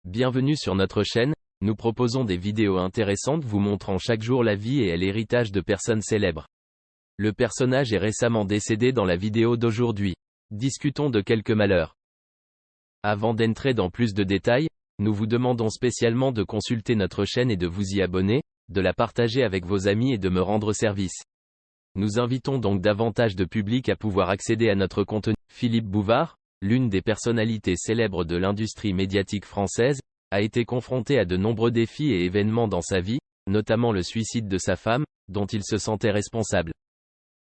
Bienvenue sur notre chaîne, nous proposons des vidéos intéressantes vous montrant chaque jour la vie et l'héritage de personnes célèbres. Le personnage est récemment décédé dans la vidéo d'aujourd'hui. Discutons de quelques malheurs. Avant d'entrer dans plus de détails, nous vous demandons spécialement de consulter notre chaîne et de vous y abonner, de la partager avec vos amis et de me rendre service. Nous invitons donc davantage de public à pouvoir accéder à notre contenu. Philippe Bouvard, l'une des personnalités célèbres de l'industrie médiatique française, a été confronté à de nombreux défis et événements dans sa vie, notamment le suicide de sa femme, dont il se sentait responsable.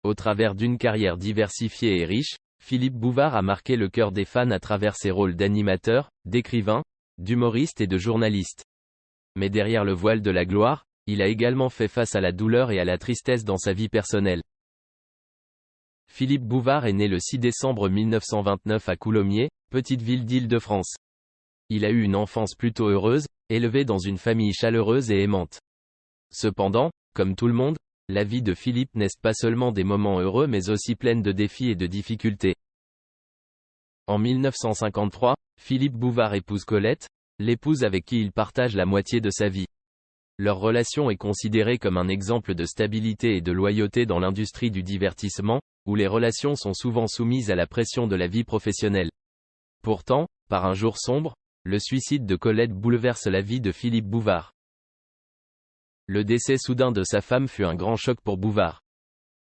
Au travers d'une carrière diversifiée et riche, Philippe Bouvard a marqué le cœur des fans à travers ses rôles d'animateur, d'écrivain, d'humoriste et de journaliste. Mais derrière le voile de la gloire, il a également fait face à la douleur et à la tristesse dans sa vie personnelle. Philippe Bouvard est né le 6 décembre 1929 à Coulommiers, petite ville d'Île-de-France. Il a eu une enfance plutôt heureuse, élevé dans une famille chaleureuse et aimante. Cependant, comme tout le monde, la vie de Philippe n'est pas seulement des moments heureux mais aussi pleine de défis et de difficultés. En 1953, Philippe Bouvard épouse Colette, l'épouse avec qui il partage la moitié de sa vie. Leur relation est considérée comme un exemple de stabilité et de loyauté dans l'industrie du divertissement, où les relations sont souvent soumises à la pression de la vie professionnelle. Pourtant, par un jour sombre, le suicide de Colette bouleverse la vie de Philippe Bouvard. Le décès soudain de sa femme fut un grand choc pour Bouvard.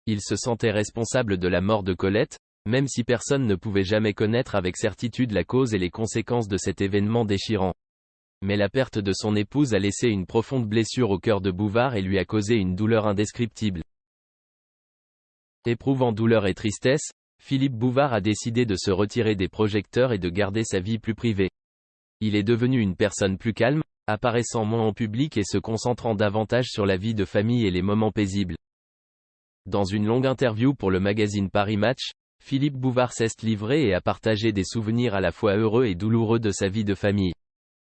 Il se sentait responsable de la mort de Colette, même si personne ne pouvait jamais connaître avec certitude la cause et les conséquences de cet événement déchirant. Mais la perte de son épouse a laissé une profonde blessure au cœur de Bouvard et lui a causé une douleur indescriptible. Éprouvant douleur et tristesse, Philippe Bouvard a décidé de se retirer des projecteurs et de garder sa vie plus privée. Il est devenu une personne plus calme, apparaissant moins en public et se concentrant davantage sur la vie de famille et les moments paisibles. Dans une longue interview pour le magazine Paris Match, Philippe Bouvard s'est livré et a partagé des souvenirs à la fois heureux et douloureux de sa vie de famille.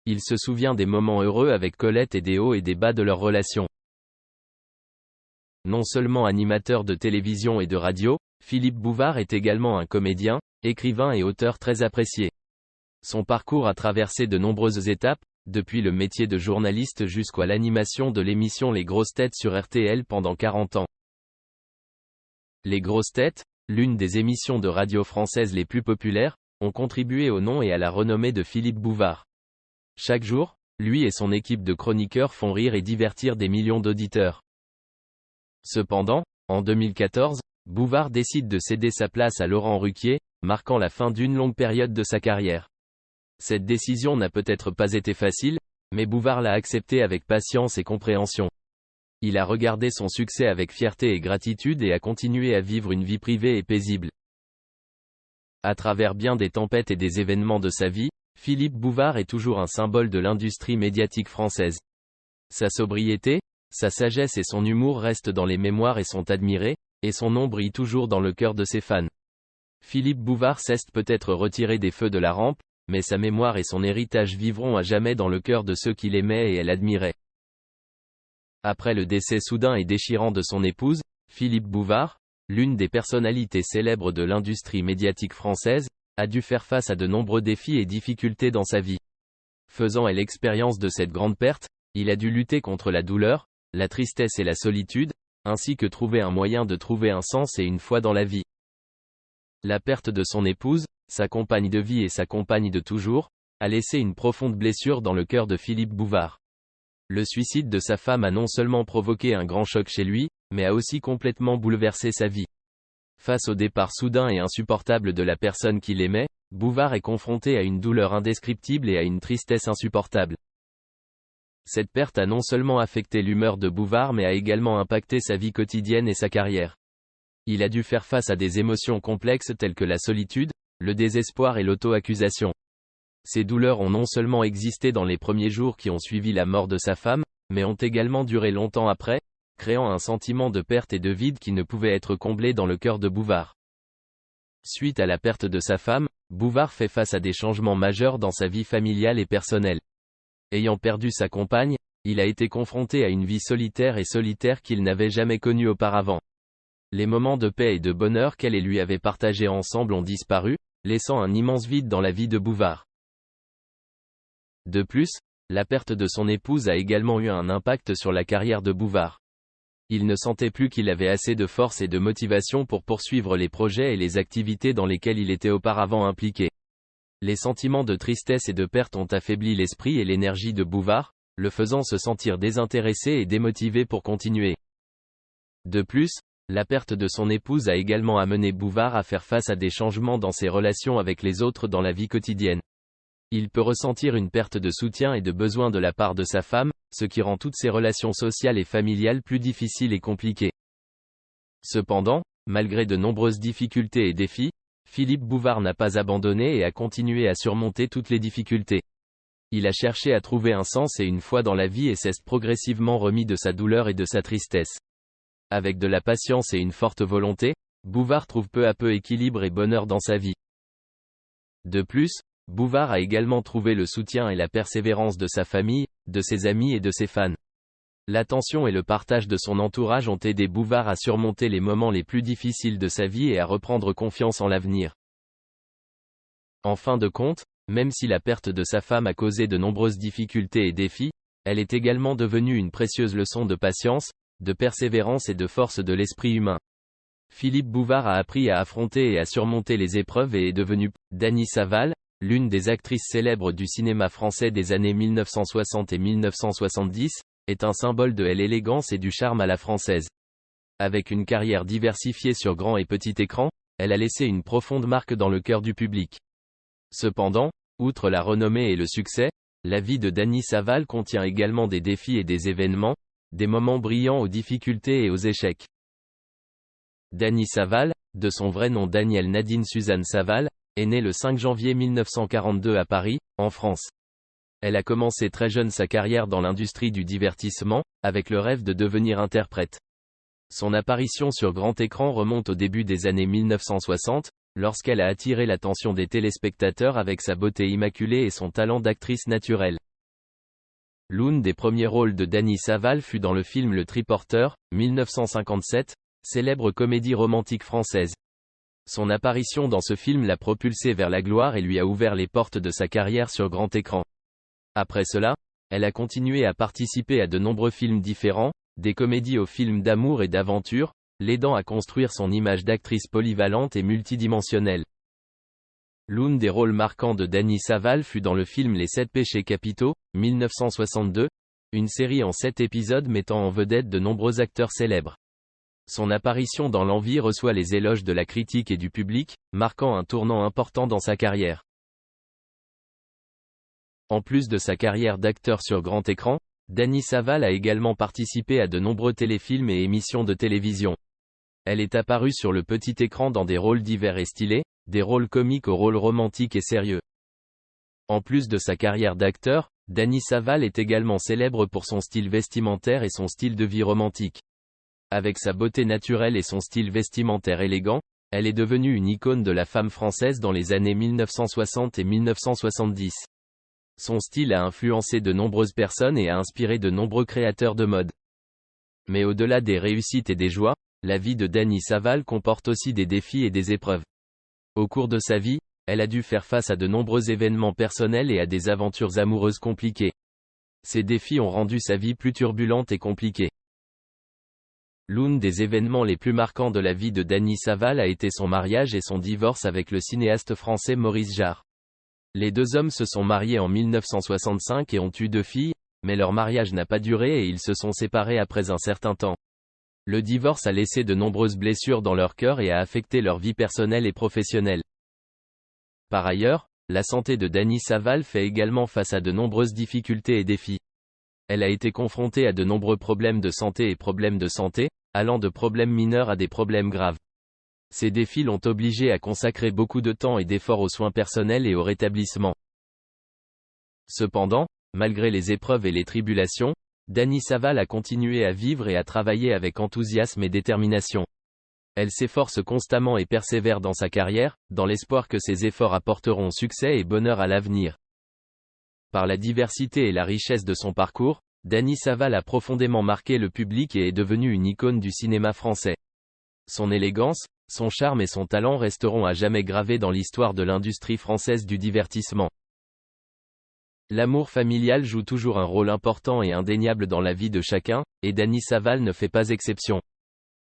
Il se souvient des moments heureux avec Colette et des hauts et des bas de leur relation. Non seulement animateur de télévision et de radio, Philippe Bouvard est également un comédien, écrivain et auteur très apprécié. Son parcours a traversé de nombreuses étapes, depuis le métier de journaliste jusqu'à l'animation de l'émission Les Grosses Têtes sur RTL pendant 40 ans. Les Grosses Têtes, l'une des émissions de radio françaises les plus populaires, ont contribué au nom et à la renommée de Philippe Bouvard. Chaque jour, lui et son équipe de chroniqueurs font rire et divertir des millions d'auditeurs. Cependant, en 2014, Bouvard décide de céder sa place à Laurent Ruquier, marquant la fin d'une longue période de sa carrière. Cette décision n'a peut-être pas été facile, mais Bouvard l'a acceptée avec patience et compréhension. Il a regardé son succès avec fierté et gratitude et a continué à vivre une vie privée et paisible. À travers bien des tempêtes et des événements de sa vie, Philippe Bouvard est toujours un symbole de l'industrie médiatique française. Sa sobriété, sa sagesse et son humour restent dans les mémoires et sont admirés, et son nom brille toujours dans le cœur de ses fans. Philippe Bouvard s'est peut-être retiré des feux de la rampe, mais sa mémoire et son héritage vivront à jamais dans le cœur de ceux qui l'aimaient et l'admiraient. Après le décès soudain et déchirant de son épouse, Philippe Bouvard, l'une des personnalités célèbres de l'industrie médiatique française, a dû faire face à de nombreux défis et difficultés dans sa vie. Faisant l'expérience de cette grande perte, il a dû lutter contre la douleur, la tristesse et la solitude, ainsi que trouver un moyen de trouver un sens et une foi dans la vie. La perte de son épouse, sa compagne de vie et sa compagne de toujours, a laissé une profonde blessure dans le cœur de Philippe Bouvard. Le suicide de sa femme a non seulement provoqué un grand choc chez lui, mais a aussi complètement bouleversé sa vie. Face au départ soudain et insupportable de la personne qu'il aimait, Bouvard est confronté à une douleur indescriptible et à une tristesse insupportable. Cette perte a non seulement affecté l'humeur de Bouvard mais a également impacté sa vie quotidienne et sa carrière. Il a dû faire face à des émotions complexes telles que la solitude, le désespoir et l'auto-accusation. Ces douleurs ont non seulement existé dans les premiers jours qui ont suivi la mort de sa femme, mais ont également duré longtemps après, créant un sentiment de perte et de vide qui ne pouvait être comblé dans le cœur de Bouvard. Suite à la perte de sa femme, Bouvard fait face à des changements majeurs dans sa vie familiale et personnelle. Ayant perdu sa compagne, il a été confronté à une vie solitaire et solitaire qu'il n'avait jamais connue auparavant. Les moments de paix et de bonheur qu'elle et lui avaient partagés ensemble ont disparu, laissant un immense vide dans la vie de Bouvard. De plus, la perte de son épouse a également eu un impact sur la carrière de Bouvard. Il ne sentait plus qu'il avait assez de force et de motivation pour poursuivre les projets et les activités dans lesquelles il était auparavant impliqué. Les sentiments de tristesse et de perte ont affaibli l'esprit et l'énergie de Bouvard, le faisant se sentir désintéressé et démotivé pour continuer. De plus, la perte de son épouse a également amené Bouvard à faire face à des changements dans ses relations avec les autres dans la vie quotidienne. Il peut ressentir une perte de soutien et de besoin de la part de sa femme, ce qui rend toutes ses relations sociales et familiales plus difficiles et compliquées. Cependant, malgré de nombreuses difficultés et défis, Philippe Bouvard n'a pas abandonné et a continué à surmonter toutes les difficultés. Il a cherché à trouver un sens et une foi dans la vie et s'est progressivement remis de sa douleur et de sa tristesse. Avec de la patience et une forte volonté, Bouvard trouve peu à peu équilibre et bonheur dans sa vie. De plus, Bouvard a également trouvé le soutien et la persévérance de sa famille, de ses amis et de ses fans. L'attention et le partage de son entourage ont aidé Bouvard à surmonter les moments les plus difficiles de sa vie et à reprendre confiance en l'avenir. En fin de compte, même si la perte de sa femme a causé de nombreuses difficultés et défis, elle est également devenue une précieuse leçon de patience, de persévérance et de force de l'esprit humain. Philippe Bouvard a appris à affronter et à surmonter les épreuves et est devenu Dany Saval, l'une des actrices célèbres du cinéma français des années 1960 et 1970, est un symbole de l'élégance et du charme à la française. Avec une carrière diversifiée sur grand et petit écran, elle a laissé une profonde marque dans le cœur du public. Cependant, outre la renommée et le succès, la vie de Dany Saval contient également des défis et des événements, des moments brillants aux difficultés et aux échecs. Dany Saval, de son vrai nom Danielle Nadine Suzanne Saval, est née le 5 janvier 1942 à Paris, en France. Elle a commencé très jeune sa carrière dans l'industrie du divertissement, avec le rêve de devenir interprète. Son apparition sur grand écran remonte au début des années 1960, lorsqu'elle a attiré l'attention des téléspectateurs avec sa beauté immaculée et son talent d'actrice naturelle. L'un des premiers rôles de Dany Saval fut dans le film Le Triporteur, 1957, célèbre comédie romantique française. Son apparition dans ce film l'a propulsée vers la gloire et lui a ouvert les portes de sa carrière sur grand écran. Après cela, elle a continué à participer à de nombreux films différents, des comédies aux films d'amour et d'aventure, l'aidant à construire son image d'actrice polyvalente et multidimensionnelle. L'un des rôles marquants de Dany Saval fut dans le film Les 7 péchés capitaux, 1962, une série en 7 épisodes mettant en vedette de nombreux acteurs célèbres. Son apparition dans l'envie reçoit les éloges de la critique et du public, marquant un tournant important dans sa carrière. En plus de sa carrière d'acteur sur grand écran, Dany Saval a également participé à de nombreux téléfilms et émissions de télévision. Elle est apparue sur le petit écran dans des rôles divers et stylés, des rôles comiques aux rôles romantiques et sérieux. En plus de sa carrière d'acteur, Dany Saval est également célèbre pour son style vestimentaire et son style de vie romantique. Avec sa beauté naturelle et son style vestimentaire élégant, elle est devenue une icône de la femme française dans les années 1960 et 1970. Son style a influencé de nombreuses personnes et a inspiré de nombreux créateurs de mode. Mais au-delà des réussites et des joies, la vie de Dany Saval comporte aussi des défis et des épreuves. Au cours de sa vie, elle a dû faire face à de nombreux événements personnels et à des aventures amoureuses compliquées. Ces défis ont rendu sa vie plus turbulente et compliquée. L'un des événements les plus marquants de la vie de Dany Saval a été son mariage et son divorce avec le cinéaste français Maurice Jarre. Les deux hommes se sont mariés en 1965 et ont eu 2 filles, mais leur mariage n'a pas duré et ils se sont séparés après un certain temps. Le divorce a laissé de nombreuses blessures dans leur cœur et a affecté leur vie personnelle et professionnelle. Par ailleurs, la santé de Dany Saval fait également face à de nombreuses difficultés et défis. Elle a été confrontée à de nombreux problèmes de santé et problèmes de santé, allant de problèmes mineurs à des problèmes graves. Ces défis l'ont obligée à consacrer beaucoup de temps et d'efforts aux soins personnels et au rétablissement. Cependant, malgré les épreuves et les tribulations, Dany Saval a continué à vivre et à travailler avec enthousiasme et détermination. Elle s'efforce constamment et persévère dans sa carrière, dans l'espoir que ses efforts apporteront succès et bonheur à l'avenir. Par la diversité et la richesse de son parcours, Dany Saval a profondément marqué le public et est devenue une icône du cinéma français. Son élégance, son charme et son talent resteront à jamais gravés dans l'histoire de l'industrie française du divertissement. L'amour familial joue toujours un rôle important et indéniable dans la vie de chacun, et Dany Saval ne fait pas exception.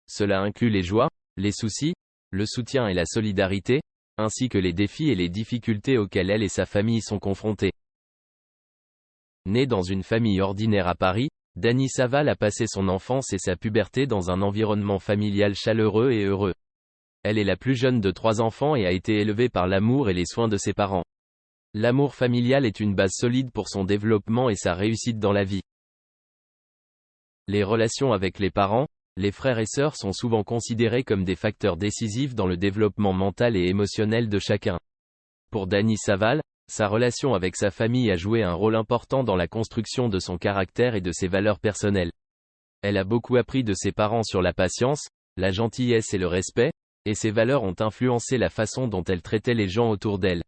Cela inclut les joies, les soucis, le soutien et la solidarité, ainsi que les défis et les difficultés auxquels elle et sa famille sont confrontés. Née dans une famille ordinaire à Paris, Dany Saval a passé son enfance et sa puberté dans un environnement familial chaleureux et heureux. Elle est la plus jeune de 3 enfants et a été élevée par l'amour et les soins de ses parents. L'amour familial est une base solide pour son développement et sa réussite dans la vie. Les relations avec les parents, les frères et sœurs sont souvent considérés comme des facteurs décisifs dans le développement mental et émotionnel de chacun. Pour Dany Saval, sa relation avec sa famille a joué un rôle important dans la construction de son caractère et de ses valeurs personnelles. Elle a beaucoup appris de ses parents sur la patience, la gentillesse et le respect, et ces valeurs ont influencé la façon dont elle traitait les gens autour d'elle.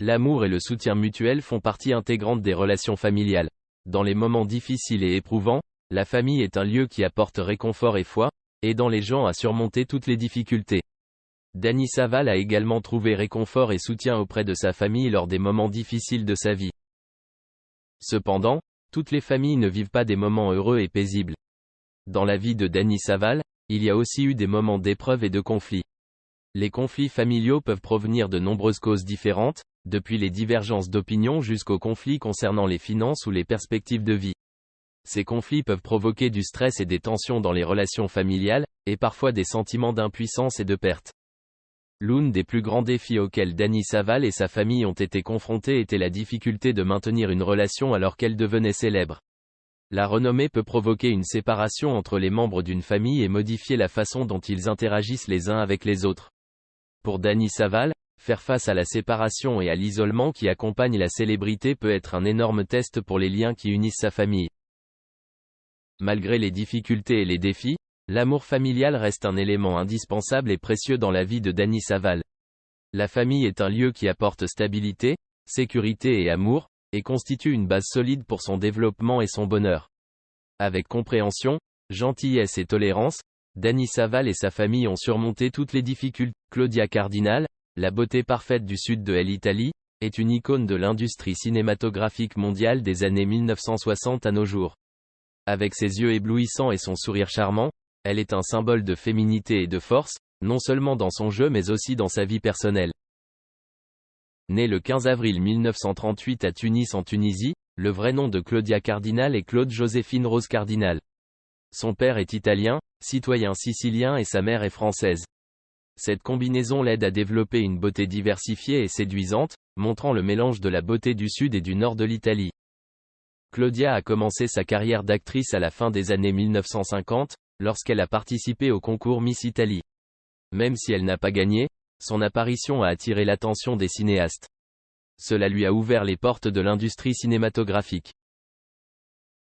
L'amour et le soutien mutuel font partie intégrante des relations familiales. Dans les moments difficiles et éprouvants, la famille est un lieu qui apporte réconfort et foi, aidant les gens à surmonter toutes les difficultés. Dany Saval a également trouvé réconfort et soutien auprès de sa famille lors des moments difficiles de sa vie. Cependant, toutes les familles ne vivent pas des moments heureux et paisibles. Dans la vie de Dany Saval, il y a aussi eu des moments d'épreuve et de conflits. Les conflits familiaux peuvent provenir de nombreuses causes différentes, depuis les divergences d'opinion jusqu'aux conflits concernant les finances ou les perspectives de vie. Ces conflits peuvent provoquer du stress et des tensions dans les relations familiales, et parfois des sentiments d'impuissance et de perte. L'un des plus grands défis auxquels Dany Saval et sa famille ont été confrontés était la difficulté de maintenir une relation alors qu'elle devenait célèbre. La renommée peut provoquer une séparation entre les membres d'une famille et modifier la façon dont ils interagissent les uns avec les autres. Pour Dany Saval, faire face à la séparation et à l'isolement qui accompagne la célébrité peut être un énorme test pour les liens qui unissent sa famille. Malgré les difficultés et les défis, l'amour familial reste un élément indispensable et précieux dans la vie de Dany Saval. La famille est un lieu qui apporte stabilité, sécurité et amour, et constitue une base solide pour son développement et son bonheur. Avec compréhension, gentillesse et tolérance, Dany Saval et sa famille ont surmonté toutes les difficultés. Claudia Cardinal, la beauté parfaite du sud de l'Italie, est une icône de l'industrie cinématographique mondiale des années 1960 à nos jours. Avec ses yeux éblouissants et son sourire charmant, elle est un symbole de féminité et de force, non seulement dans son jeu mais aussi dans sa vie personnelle. Née le 15 avril 1938 à Tunis en Tunisie, le vrai nom de Claudia Cardinal est Claude Joséphine Rose Cardinal. Son père est italien, citoyen sicilien et sa mère est française. Cette combinaison l'aide à développer une beauté diversifiée et séduisante, montrant le mélange de la beauté du sud et du nord de l'Italie. Claudia a commencé sa carrière d'actrice à la fin des années 1950, lorsqu'elle a participé au concours Miss Italie. Même si elle n'a pas gagné, son apparition a attiré l'attention des cinéastes. Cela lui a ouvert les portes de l'industrie cinématographique.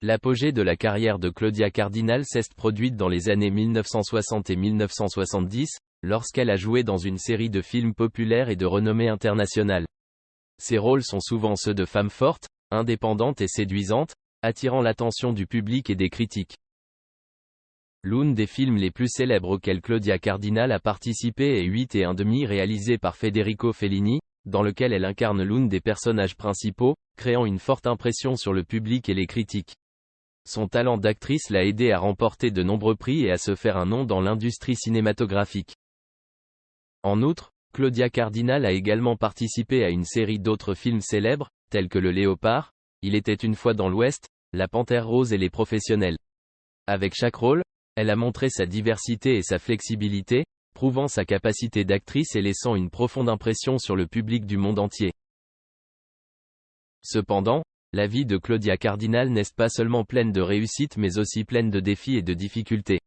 L'apogée de la carrière de Claudia Cardinal s'est produite dans les années 1960 et 1970, lorsqu'elle a joué dans une série de films populaires et de renommée internationale. Ses rôles sont souvent ceux de femmes fortes, indépendantes et séduisantes, attirant l'attention du public et des critiques. L'un des films les plus célèbres auxquels Claudia Cardinal a participé est 8 et un demi réalisé par Federico Fellini, dans lequel elle incarne l'un des personnages principaux, créant une forte impression sur le public et les critiques. Son talent d'actrice l'a aidée à remporter de nombreux prix et à se faire un nom dans l'industrie cinématographique. En outre, Claudia Cardinal a également participé à une série d'autres films célèbres, tels que Le Léopard, Il était une fois dans l'Ouest, La Panthère Rose et Les Professionnels. Avec chaque rôle, elle a montré sa diversité et sa flexibilité, prouvant sa capacité d'actrice et laissant une profonde impression sur le public du monde entier. Cependant, la vie de Claudia Cardinal n'est pas seulement pleine de réussites mais aussi pleine de défis et de difficultés.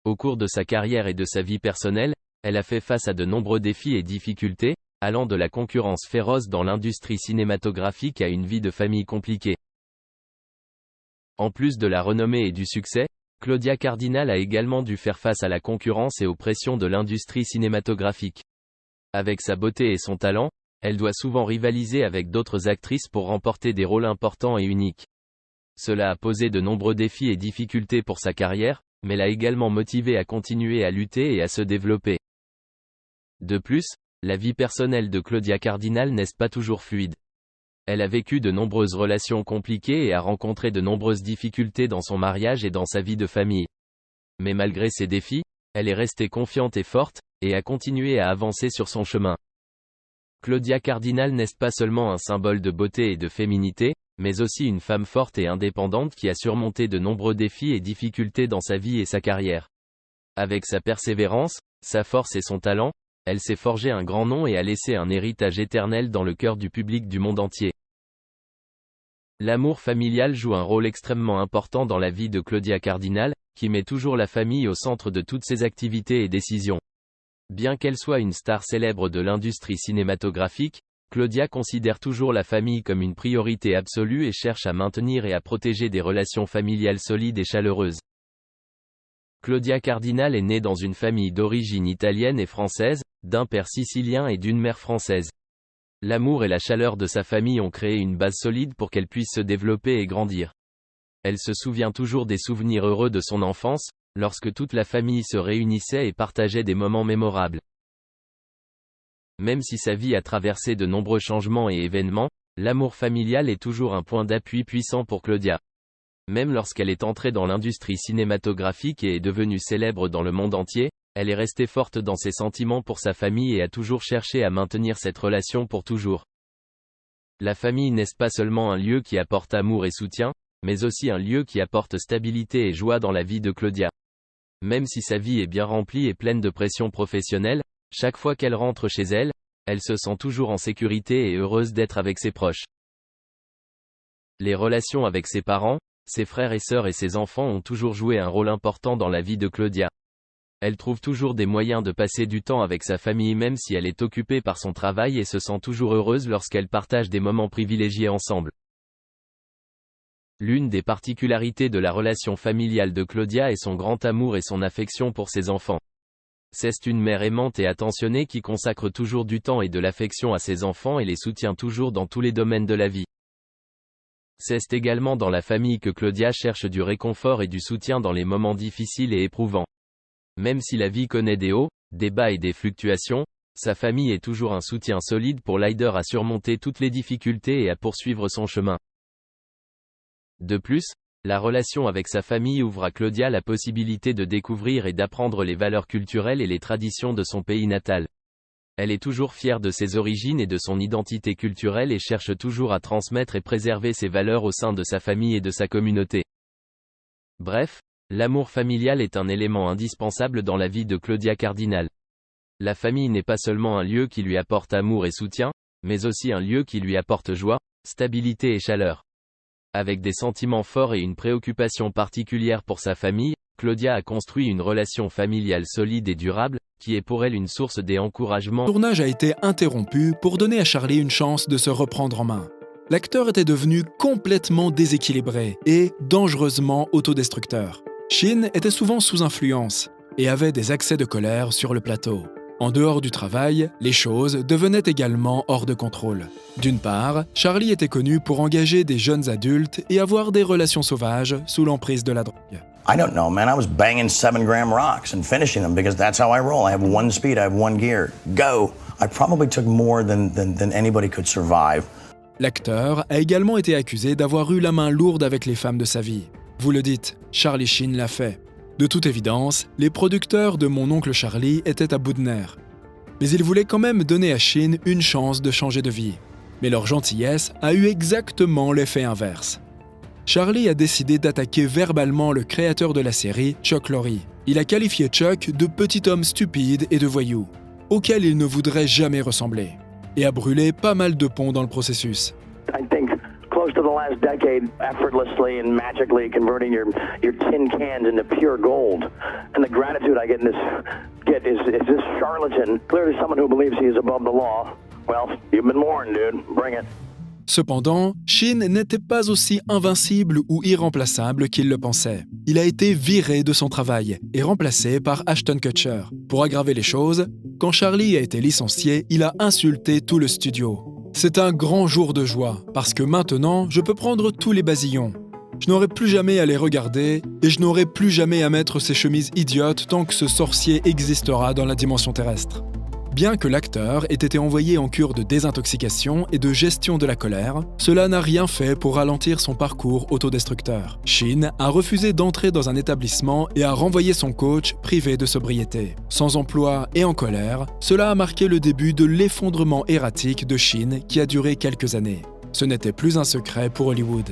Au cours de sa carrière et de sa vie personnelle, elle a fait face à de nombreux défis et difficultés, allant de la concurrence féroce dans l'industrie cinématographique à une vie de famille compliquée. En plus de la renommée et du succès, Claudia Cardinal a également dû faire face à la concurrence et aux pressions de l'industrie cinématographique. Avec sa beauté et son talent, elle doit souvent rivaliser avec d'autres actrices pour remporter des rôles importants et uniques. Cela a posé de nombreux défis et difficultés pour sa carrière, mais l'a également motivée à continuer à lutter et à se développer. De plus, la vie personnelle de Claudia Cardinal n'est pas toujours fluide. Elle a vécu de nombreuses relations compliquées et a rencontré de nombreuses difficultés dans son mariage et dans sa vie de famille. Mais malgré ces défis, elle est restée confiante et forte, et a continué à avancer sur son chemin. Claudia Cardinal n'est pas seulement un symbole de beauté et de féminité, mais aussi une femme forte et indépendante qui a surmonté de nombreux défis et difficultés dans sa vie et sa carrière. Avec sa persévérance, sa force et son talent, elle s'est forgé un grand nom et a laissé un héritage éternel dans le cœur du public du monde entier. L'amour familial joue un rôle extrêmement important dans la vie de Claudia Cardinal, qui met toujours la famille au centre de toutes ses activités et décisions. Bien qu'elle soit une star célèbre de l'industrie cinématographique, Claudia considère toujours la famille comme une priorité absolue et cherche à maintenir et à protéger des relations familiales solides et chaleureuses. Claudia Cardinal est née dans une famille d'origine italienne et française, d'un père sicilien et d'une mère française. L'amour et la chaleur de sa famille ont créé une base solide pour qu'elle puisse se développer et grandir. Elle se souvient toujours des souvenirs heureux de son enfance, lorsque toute la famille se réunissait et partageait des moments mémorables. Même si sa vie a traversé de nombreux changements et événements, l'amour familial est toujours un point d'appui puissant pour Claudia. Même lorsqu'elle est entrée dans l'industrie cinématographique et est devenue célèbre dans le monde entier, elle est restée forte dans ses sentiments pour sa famille et a toujours cherché à maintenir cette relation pour toujours. La famille n'est pas seulement un lieu qui apporte amour et soutien, mais aussi un lieu qui apporte stabilité et joie dans la vie de Claudia. Même si sa vie est bien remplie et pleine de pression professionnelle, chaque fois qu'elle rentre chez elle, elle se sent toujours en sécurité et heureuse d'être avec ses proches. Les relations avec ses parents, ses frères et sœurs et ses enfants ont toujours joué un rôle important dans la vie de Claudia. Elle trouve toujours des moyens de passer du temps avec sa famille même si elle est occupée par son travail et se sent toujours heureuse lorsqu'elle partage des moments privilégiés ensemble. L'une des particularités de la relation familiale de Claudia est son grand amour et son affection pour ses enfants. C'est une mère aimante et attentionnée qui consacre toujours du temps et de l'affection à ses enfants et les soutient toujours dans tous les domaines de la vie. C'est également dans la famille que Claudia cherche du réconfort et du soutien dans les moments difficiles et éprouvants. Même si la vie connaît des hauts, des bas et des fluctuations, sa famille est toujours un soutien solide pour l'aider à surmonter toutes les difficultés et à poursuivre son chemin. De plus, la relation avec sa famille ouvre à Claudia la possibilité de découvrir et d'apprendre les valeurs culturelles et les traditions de son pays natal. Elle est toujours fière de ses origines et de son identité culturelle et cherche toujours à transmettre et préserver ces valeurs au sein de sa famille et de sa communauté. Bref, l'amour familial est un élément indispensable dans la vie de Claudia Cardinal. La famille n'est pas seulement un lieu qui lui apporte amour et soutien, mais aussi un lieu qui lui apporte joie, stabilité et chaleur. Avec des sentiments forts et une préoccupation particulière pour sa famille, Claudia a construit une relation familiale solide et durable, qui est pour elle une source d'encouragement. Le tournage a été interrompu pour donner à Charlie une chance de se reprendre en main. L'acteur était devenu complètement déséquilibré et dangereusement autodestructeur. Sheen était souvent sous influence et avait des accès de colère sur le plateau. En dehors du travail, les choses devenaient également hors de contrôle. D'une part, Charlie était connu pour engager des jeunes adultes et avoir des relations sauvages sous l'emprise de la drogue. I don't know, man. I was banging 7-gram rocks and finishing them because that's how I roll. I have one speed, I have one gear. Go! I probably took more than anybody could survive. L'acteur a également été accusé d'avoir eu la main lourde avec les femmes de sa vie. Vous le dites, Charlie Sheen l'a fait. De toute évidence, les producteurs de Mon oncle Charlie étaient à bout de nerfs. Mais ils voulaient quand même donner à Sheen une chance de changer de vie. Mais leur gentillesse a eu exactement l'effet inverse. Charlie a décidé d'attaquer verbalement le créateur de la série, Chuck Lorre. Il a qualifié Chuck de petit homme stupide et de voyou, auquel il ne voudrait jamais ressembler, et a brûlé pas mal de ponts dans le processus. I think close to the last decade, effortlessly and magically converting your tin cans into pure gold. And the gratitude I get is this charlatan, clearly someone who believes he is above the law. Well, you've been warned, dude. Bring it. Cependant, Sheen n'était pas aussi invincible ou irremplaçable qu'il le pensait. Il a été viré de son travail et remplacé par Ashton Kutcher. Pour aggraver les choses, quand Charlie a été licencié, il a insulté tout le studio. C'est un grand jour de joie, parce que maintenant, je peux prendre tous les basillons. Je n'aurai plus jamais à les regarder, et je n'aurai plus jamais à mettre ces chemises idiotes tant que ce sorcier existera dans la dimension terrestre. Bien que l'acteur ait été envoyé en cure de désintoxication et de gestion de la colère, cela n'a rien fait pour ralentir son parcours autodestructeur. Sheen a refusé d'entrer dans un établissement et a renvoyé son coach privé de sobriété. Sans emploi et en colère, cela a marqué le début de l'effondrement erratique de Sheen qui a duré quelques années. Ce n'était plus un secret pour Hollywood.